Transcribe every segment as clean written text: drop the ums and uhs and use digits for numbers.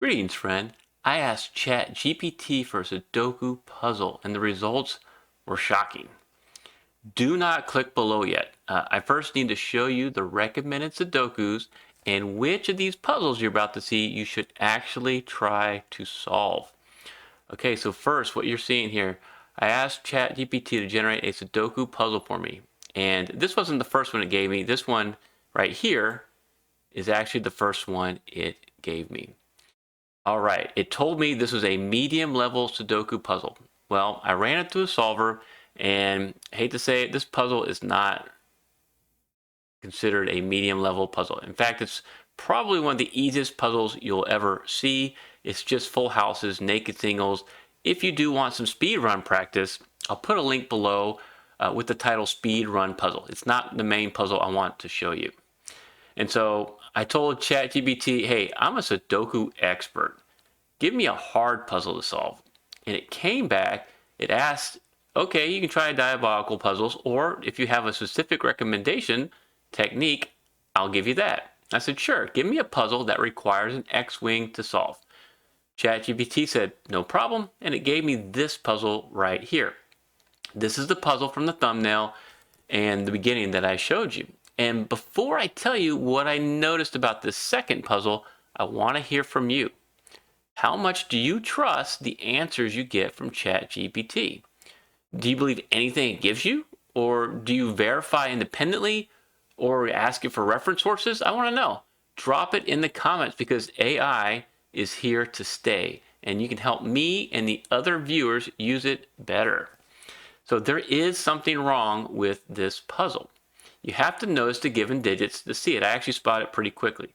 Greetings, friend. I asked ChatGPT for a Sudoku puzzle, and the results were shocking. Do not click below yet. I first need to show you the recommended Sudokus and which of these puzzles you're about to see you should actually try to solve. Okay, so first, what you're seeing here, I asked ChatGPT to generate a Sudoku puzzle for me. And this wasn't the first one it gave me. This one right here is actually the first one it gave me. All right, it told me this was a medium level Sudoku puzzle. Well, I ran it through a solver, and I hate to say it, this puzzle is not considered a medium level puzzle. In fact, it's probably one of the easiest puzzles you'll ever see. It's just full houses, naked singles. If you do want some speed run practice, I'll put a link below with the title Speed Run Puzzle. It's not the main puzzle I want to show you. And so I told ChatGPT, hey, I'm a Sudoku expert. Give me a hard puzzle to solve. And it came back, it asked, okay, you can try diagonal puzzles, or if you have a specific recommendation technique, I'll give you that. I said, sure, give me a puzzle that requires an X-wing to solve. ChatGPT said, no problem, and it gave me this puzzle right here. This is the puzzle from the thumbnail and the beginning that I showed you. And before I tell you what I noticed about this second puzzle, I want to hear from you. How much do you trust the answers you get from ChatGPT? Do you believe anything it gives you? Or do you verify independently or ask it for reference sources? I want to know. Drop it in the comments because AI is here to stay and you can help me and the other viewers use it better. So there is something wrong with this puzzle. You have to notice the given digits to see it. I actually spot it pretty quickly.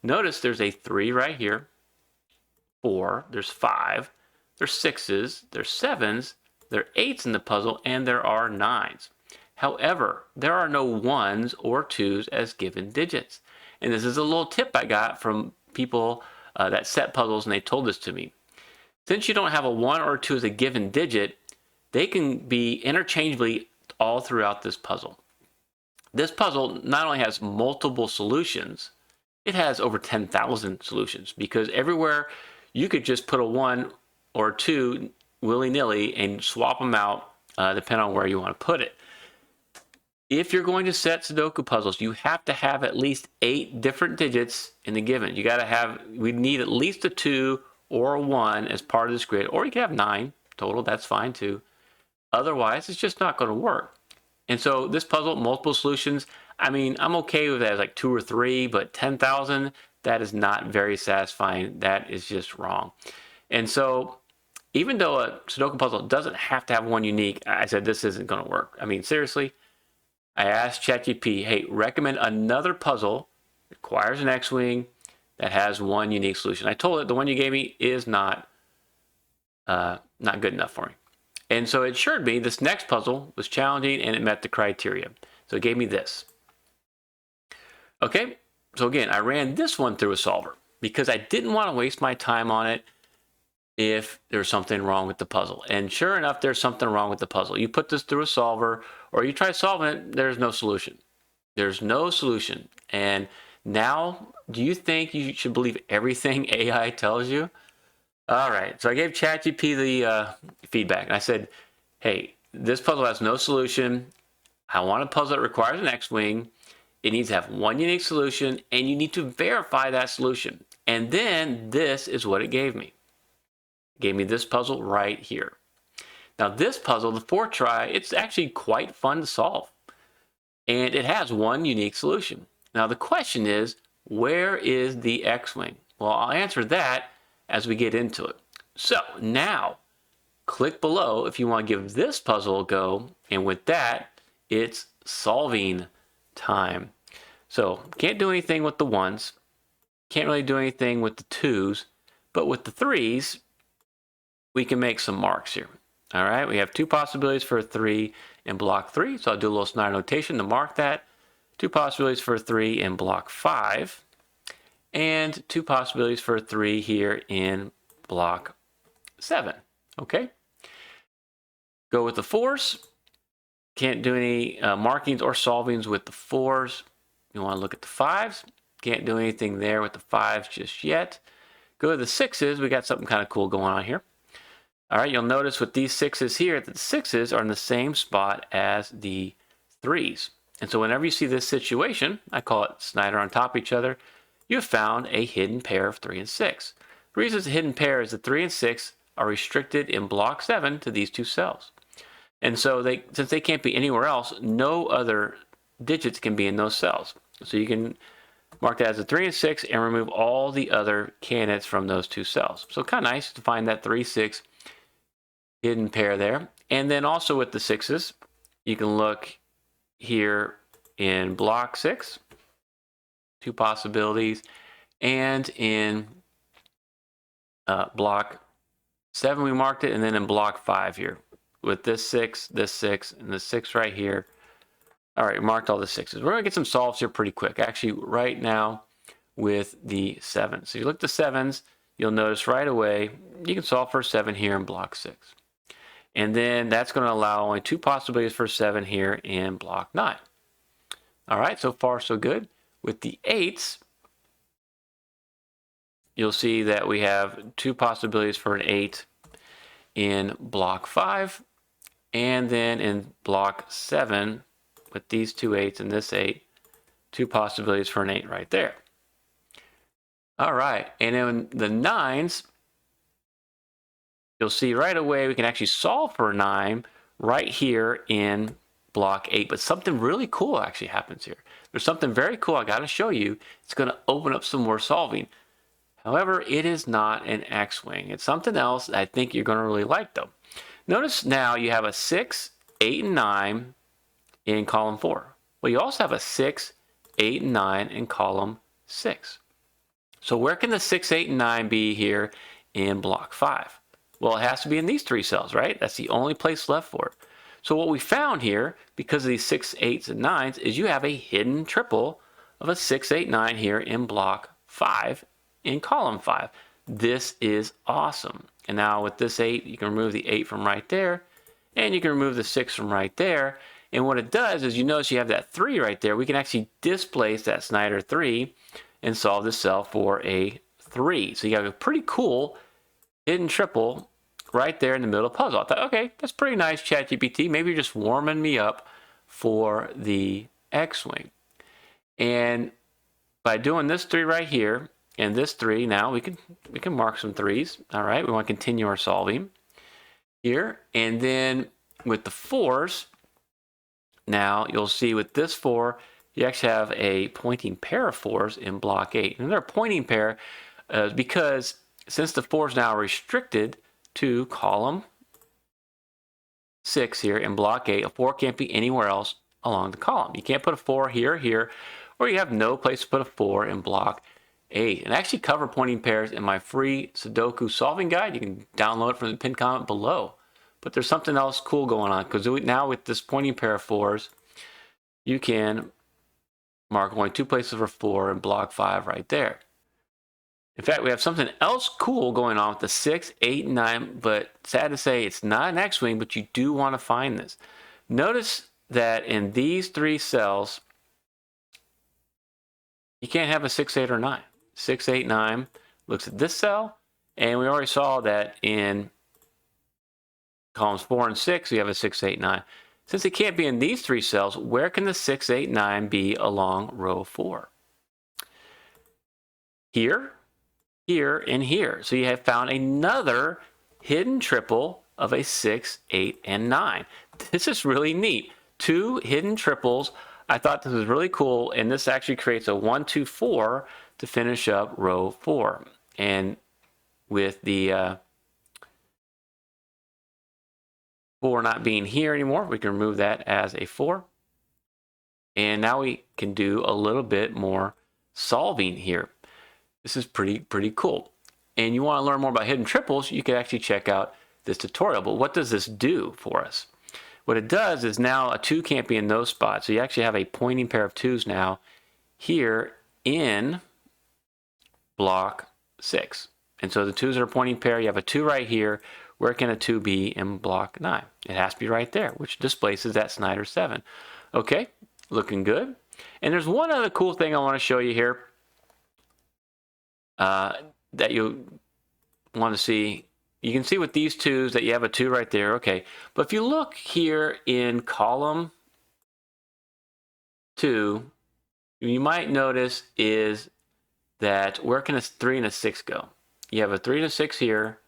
Notice there's a 3 right here, 4, there's 5, there's 6s, there's 7s, there are 8s in the puzzle, and there are 9s. However, there are no 1s or 2s as given digits. And this is a little tip I got from people that set puzzles, and they told this to me. Since you don't have a 1 or 2 as a given digit, they can be interchangeably all throughout this puzzle. This puzzle not only has multiple solutions, it has over 10,000 solutions because everywhere you could just put a 1 or 2 willy-nilly and swap them out depending on where you want to put it. If you're going to set Sudoku puzzles, you have to have at least 8 different digits in the given. We need at least a 2 or a 1 as part of this grid, or you can have 9 total, that's fine too. Otherwise, it's just not going to work. And so this puzzle, multiple solutions, I mean, I'm okay with that as like 2 or 3, but 10,000, that is not very satisfying. That is just wrong. And so even though a Sudoku puzzle doesn't have to have one unique, I said this isn't going to work. I mean, seriously, I asked ChatGPT, hey, recommend another puzzle that requires an X-wing that has one unique solution. I told it the one you gave me is not good enough for me. And so it assured me this next puzzle was challenging and it met the criteria. So it gave me this. Okay, so again, I ran this one through a solver because I didn't want to waste my time on it if there's something wrong with the puzzle. And sure enough, there's something wrong with the puzzle. You put this through a solver or you try solving it, there's no solution. There's no solution. And now, do you think you should believe everything AI tells you? All right, so I gave ChatGPT the feedback, and I said, hey, this puzzle has no solution. I want a puzzle that requires an X-wing. It needs to have one unique solution, and you need to verify that solution. And then this is what it gave me. It gave me this puzzle right here. Now this puzzle, the 4th try, it's actually quite fun to solve. And it has one unique solution. Now the question is, where is the X-wing? Well, I'll answer that as we get into it. So now, click below if you want to give this puzzle a go, and with that, it's solving time. So can't do anything with the 1s, can't really do anything with the 2s, but with the 3s, we can make some marks here. All right, we have 2 possibilities for a 3 in block 3, so I'll do a little snide notation to mark that. 2 possibilities for a 3 in block 5. And 2 possibilities for a 3 here in block 7. Okay. Go with the 4s. Can't do any markings or solvings with the 4s. You want to look at the 5s. Can't do anything there with the 5s just yet. Go to the 6s, we got something kind of cool going on here. All right, you'll notice with these 6s here that the 6s are in the same spot as the 3s. And so whenever you see this situation, I call it Snyder on top of each other, you have found a hidden pair of 3 and 6. The reason it's a hidden pair is that 3 and 6 are restricted in block 7 to these two cells. And so since they can't be anywhere else, no other digits can be in those cells. So you can mark that as a 3 and 6 and remove all the other candidates from those two cells. So kind of nice to find that 3, 6 hidden pair there. And then also with the 6s, you can look here in block 6, two possibilities, and in block 7 we marked it, and then in block 5 here with this 6, and this 6 right here. All right, marked all the 6s. We're gonna get some solves here pretty quick. Actually, right now with the 7s. So you look at the 7s, you'll notice right away you can solve for 7 here in block 6. And then that's going to allow only two possibilities for 7 here in block 9. All right, so far so good. With the 8s, you'll see that we have two possibilities for an 8 in block 5. And then in block 7, with these two 8s and this 8, two possibilities for an 8 right there. All right, and then the 9s, you'll see right away we can actually solve for a 9 right here in block 8. But something really cool actually happens here. There's something very cool I got to show you. It's going to open up some more solving. However, it is not an X-wing. It's something else I think you're going to really like, though. Notice now you have a 6, 8, and 9 in column 4. Well, you also have a 6, 8, and 9 in column 6. So where can the 6, 8, and 9 be here in block 5? Well, it has to be in these three cells, right? That's the only place left for it. So what we found here, because of these 6, 8s, and 9s, is you have a hidden triple of a 6, 8, 9 here in block 5 in column 5. This is awesome. And now with this 8, you can remove the 8 from right there, and you can remove the 6 from right there. And what it does is you notice you have that 3 right there. We can actually displace that Snyder 3 and solve the cell for a 3. So you have a pretty cool hidden triple right there in the middle of the puzzle. I thought, okay, that's pretty nice, ChatGPT. Maybe you're just warming me up for the X-wing. And by doing this 3 right here and this 3, now we can mark some 3s. All right, we want to continue our solving here. And then with the 4s, now you'll see with this 4, you actually have a pointing pair of 4s in block 8. And they're a pointing pair because since the 4 is now restricted to column 6 here in block 8, a 4 can't be anywhere else along the column. You can't put a 4 here or here, or you have no place to put a 4 in block 8. And I actually cover pointing pairs in my free Sudoku solving guide. You can download it from the pinned comment below. But there's something else cool going on, because now with this pointing pair of 4s, you can mark only two places for 4 in block 5 right there. In fact, we have something else cool going on with the 6, 8, and 9, but sad to say it's not an X-wing, but you do want to find this. Notice that in these 3 cells, you can't have a 6, 8, or 9. 6, 8, 9 looks at this cell, and we already saw that in columns 4 and 6, we have a 6, 8, 9. Since it can't be in these 3 cells, where can the 6, 8, 9 be along row 4? Here, here, and here. So you have found another hidden triple of a 6, 8, and 9. This is really neat. 2 hidden triples. I thought this was really cool, and this actually creates a 1, 2, 4 to finish up row 4. And with the 4 not being here anymore, we can remove that as a 4. And now we can do a little bit more solving here. This is pretty cool. And you want to learn more about hidden triples, you can actually check out this tutorial. But what does this do for us? What it does is now a 2 can't be in those spots. So you actually have a pointing pair of 2s now here in block 6. And so the 2s are a pointing pair. You have a 2 right here. Where can a 2 be in block 9? It has to be right there, which displaces that Snyder 7. Okay, looking good. And there's one other cool thing I want to show you here. that you want to see. You can see with these 2s that you have a 2 right there. Okay, but if you look here in column 2, you might notice is that where can a 3 and a 6 go? You have a 3 and a 6 here,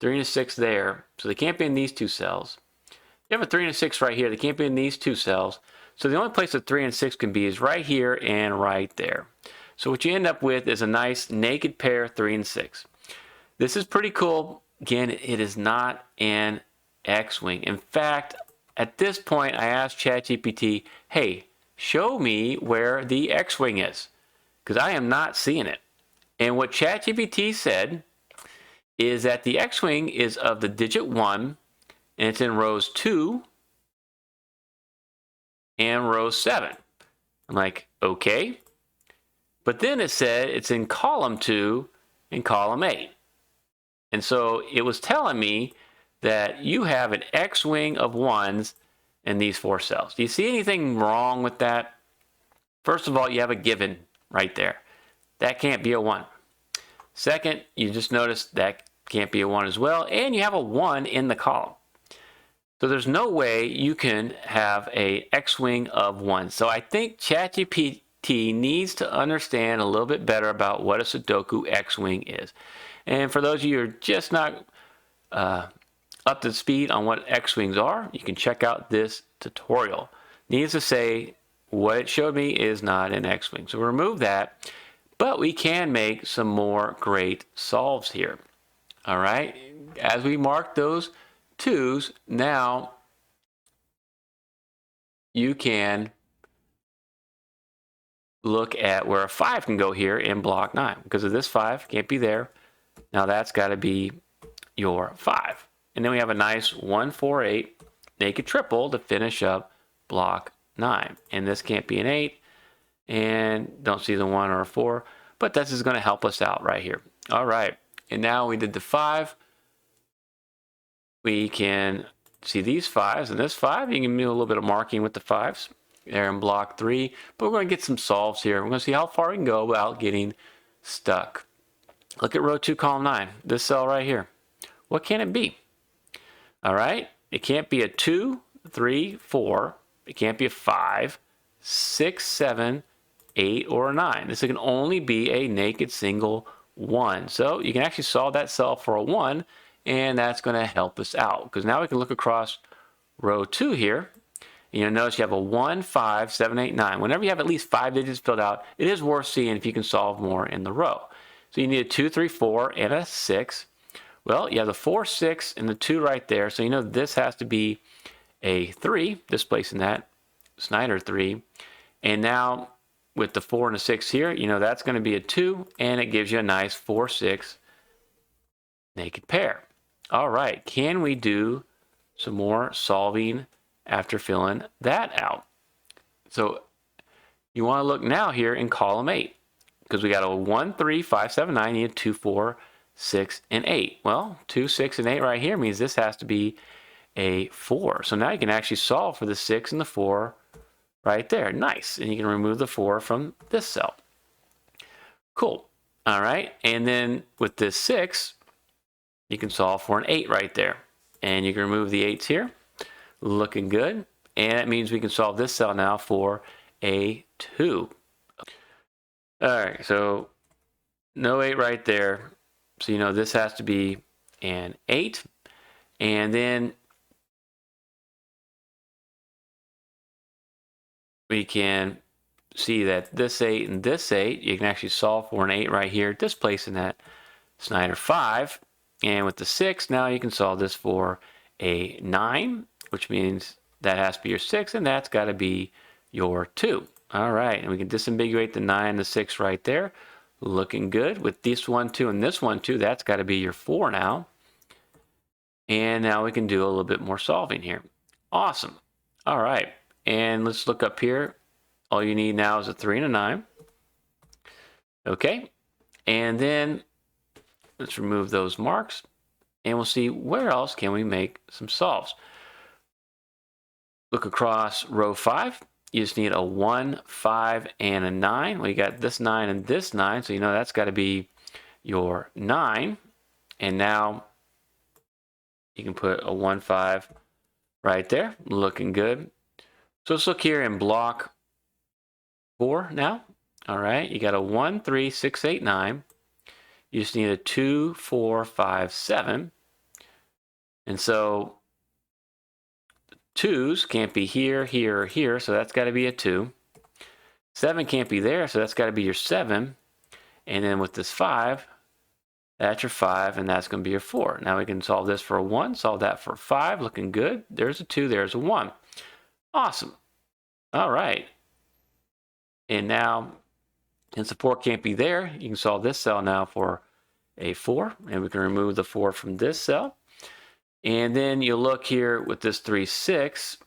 3 and a 6 there, so they can't be in these 2 cells. You have a 3 and a 6 right here, they can't be in these 2 cells. So the only place a 3 and 6 can be is right here and right there. So what you end up with is a nice naked pair 3 and 6. This is pretty cool. Again, it is not an X-wing. In fact, at this point, I asked ChatGPT, hey, show me where the X-wing is, because I am not seeing it. And what ChatGPT said is that the X-wing is of the digit 1, and it's in rows 2 and row 7. I'm like, okay. But then it said it's in column 2 and column 8. And so it was telling me that you have an X-wing of 1s in these 4 cells. Do you see anything wrong with that? First of all, you have a given right there. That can't be a 1. Second, you just noticed that can't be a 1 as well, and you have a 1 in the column. So there's no way you can have a X-wing of 1. So I think ChatGPT needs to understand a little bit better about what a Sudoku X-wing is. And for those of you who are just not up to speed on what X-wings are, you can check out this tutorial. Needless to say, what it showed me is not an X-wing. So we'll remove that, but we can make some more great solves here. All right, as we mark those 2s, now you can look at where a 5 can go here in block 9. Because of this 5, can't be there. Now that's got to be your 5. And then we have a nice 1, 4, 8 naked triple to finish up block 9. And this can't be an 8. And don't see the 1 or a 4. But this is going to help us out right here. All right. And now we did the 5. We can see these 5s and this 5. You can do a little bit of marking with the 5s there in block 3. But we're going to get some solves here. We're going to see how far we can go without getting stuck. Look at row 2, column 9. This cell right here. What can it be? All right. It can't be a 2, 3, 4. It can't be a 5, 6, 7, 8, or a 9. This can only be a naked single 1. So you can actually solve that cell for a 1. And that's going to help us out, because now we can look across row 2 here. And you'll notice you have a 1, 5, 7, 8, 9. Whenever you have at least 5 digits filled out, it is worth seeing if you can solve more in the row. So you need a 2, 3, 4, and a 6. Well, you have the 4, 6, and the 2 right there. So you know this has to be a 3, displacing that Snyder 3. And now with the 4 and a 6 here, you know that's going to be a 2, and it gives you a nice 4, 6 naked pair. All right, can we do some more solving after filling that out? So you want to look now here in column 8, because we got a 1, 3, 5, 7, 9, you need 2, 4, 6, and 8. Well, 2, 6, and 8 right here means this has to be a 4. So now you can actually solve for the 6 and the 4 right there. Nice. And you can remove the 4 from this cell. Cool. All right, and then with this 6, you can solve for an 8 right there. And you can remove the 8s here. Looking good. And that means we can solve this cell now for a 2. All right, so no 8 right there. So you know this has to be an 8. And then we can see that this 8 and this 8, you can actually solve for an 8 right here, displacing that Snyder 5. And with the 6, now you can solve this for a 9, which means that has to be your 6, and that's got to be your 2. All right, and we can disambiguate the 9 and the 6 right there. Looking good. With this 1, 2, and this 1, 2, that's got to be your 4 now. And now we can do a little bit more solving here. Awesome. All right, and let's look up here. All you need now is a 3 and a 9. Okay, and then let's remove those marks, and we'll see where else can we make some solves. Look across row 5. You just need a 1, 5, and a 9. Well, you got this 9 and this 9, so you know that's got to be your 9. And now you can put a 1, 5 right there, looking good. So let's look here in block 4 now. All right, you got a 1, 3, 6, 8, 9. You just need a 2, 4, 5, 7. And so 2s can't be here, here, or here, so that's got to be a 2. 7 can't be there, so that's got to be your 7. And then with this 5, that's your 5, and that's going to be your 4. Now we can solve this for a 1, solve that for 5, looking good. There's a 2, there's a 1. Awesome. All right. And now, since the 4 can't be there, you can solve this cell now for a 4, and we can remove the 4 from this cell. And then you look here with this 3, 6,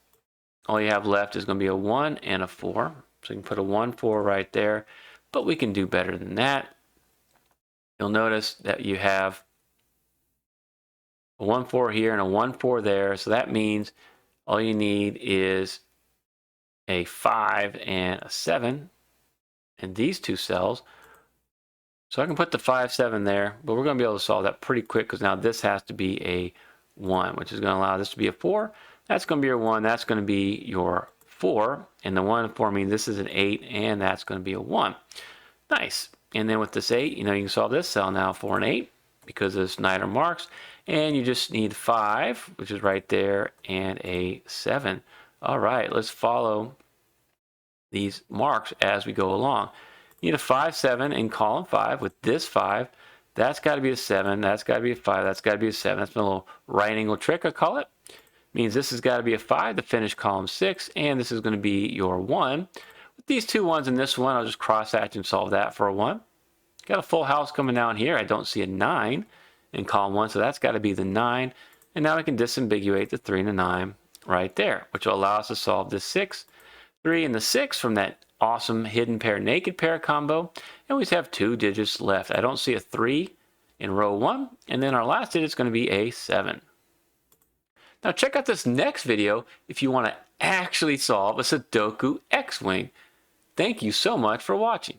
all you have left is going to be a 1 and a 4. So you can put a 1, 4 right there, but we can do better than that. You'll notice that you have a 1, 4 here and a 1, 4 there. So that means all you need is a 5 and a 7 in these two cells. So I can put the 5, 7 there, but we're going to be able to solve that pretty quick because now this has to be a 1, which is going to allow this to be a 4. That's going to be your 1. That's going to be your 4. And the 1 and 4 means this is an 8, and that's going to be a 1. Nice. And then with this 8, you can solve this cell now, 4 and 8, because of Snyder marks. And you just need 5, which is right there, and a 7. All right, let's follow these marks as we go along. You need a 5, 7 in column 5 with this 5. That's got to be a 7. That's got to be a 5. That's got to be a 7. That's a little right angle trick, I call it. Means this has got to be a 5 to finish column 6, and this is going to be your 1. With these two 1s and this 1, I'll just cross-hatch and solve that for a 1. Got a full house coming down here. I don't see a 9 in column 1, so that's got to be the 9. And now we can disambiguate the 3 and the 9 right there, which will allow us to solve this 6, 3, and the 6 from that awesome hidden pair, naked pair combo. And we just have 2 digits left. I don't see a 3 in row 1, and then our last digit is going to be a 7. Now check out this next video if you want to actually solve a Sudoku X-Wing. Thank you so much for watching.